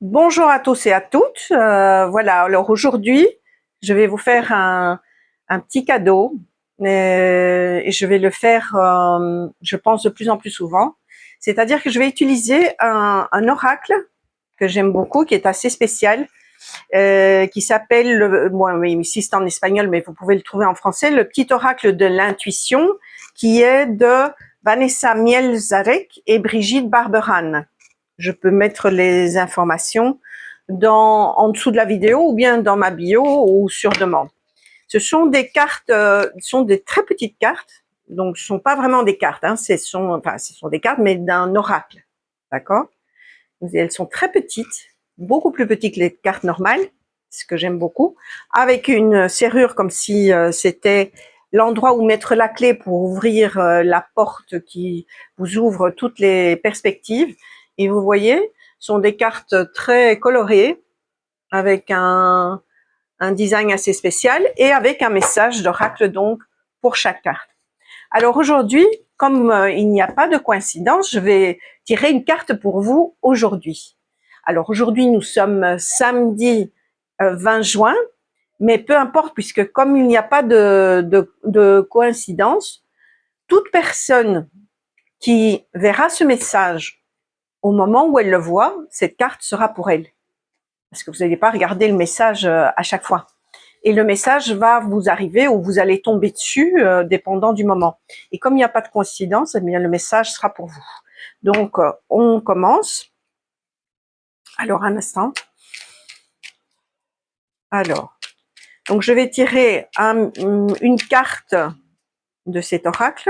Bonjour à tous et à toutes. Voilà, alors aujourd'hui, je vais vous faire un petit cadeau et je vais le faire, je pense, de plus en plus souvent. C'est-à-dire que je vais utiliser un oracle que j'aime beaucoup, qui est assez spécial, qui s'appelle, bon, oui, ici c'est en espagnol, mais vous pouvez le trouver en français, le petit oracle de l'intuition, qui est de Vanessa Mielzarek et Brigitte Barberane. Je peux mettre les informations en dessous de la vidéo ou bien dans ma bio ou sur demande. Ce sont des cartes, sont des très petites cartes, donc ce ne sont pas vraiment des cartes, hein, ce sont des cartes, mais d'un oracle, d'accord? Elles sont très petites, beaucoup plus petites que les cartes normales, ce que j'aime beaucoup, avec une serrure comme si c'était l'endroit où mettre la clé pour ouvrir la porte qui vous ouvre toutes les perspectives. Et vous voyez, ce sont des cartes très colorées, avec un design assez spécial et avec un message d'oracle donc pour chaque carte. Alors aujourd'hui, comme il n'y a pas de coïncidence, je vais tirer une carte pour vous aujourd'hui. Alors aujourd'hui, nous sommes samedi 20 juin, mais peu importe, puisque comme il n'y a pas de coïncidence, toute personne qui verra ce message au moment où elle le voit, cette carte sera pour elle. Parce que vous n'allez pas regarder le message à chaque fois. Et le message va vous arriver ou vous allez tomber dessus, dépendant du moment. Et comme il n'y a pas de coïncidence, eh bien, le message sera pour vous. Donc, on commence. Alors, un instant. Alors, donc je vais tirer une carte de cet oracle.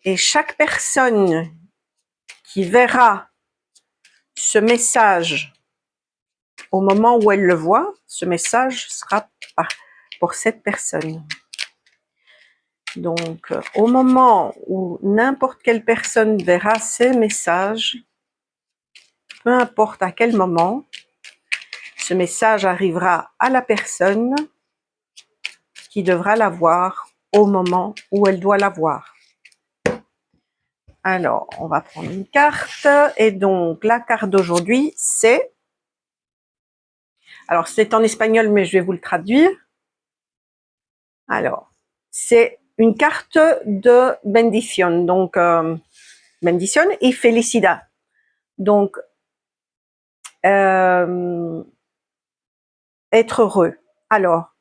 Et chaque personne qui verra ce message au moment où elle le voit, ce message sera pour cette personne. Donc, au moment où n'importe quelle personne verra ces messages, peu importe à quel moment, ce message arrivera à la personne qui devra l'avoir au moment où elle doit l'avoir. Alors, on va prendre une carte. Et donc, la carte d'aujourd'hui, c'est... Alors, c'est en espagnol, mais je vais vous le traduire. Alors, c'est une carte de bendición. Donc, bendición y felicidad. Donc, être heureux. Alors,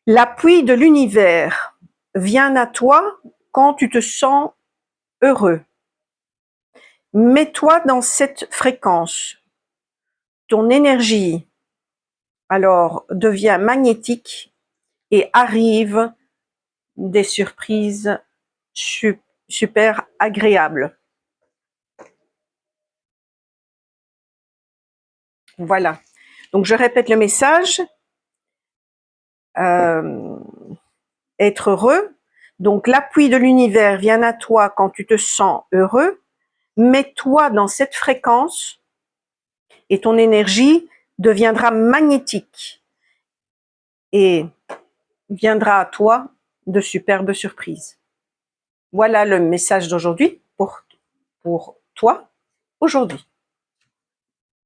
l'appui de l'univers vient à toi quand tu te sens heureux. Mets-toi dans cette fréquence. Ton énergie, alors, devient magnétique et arrive des surprises super agréables. Voilà. Donc, je répète le message. Être heureux. Donc, l'appui de l'univers vient à toi quand tu te sens heureux. Mets-toi dans cette fréquence et ton énergie deviendra magnétique et viendra à toi de superbes surprises. Voilà le message d'aujourd'hui pour toi aujourd'hui.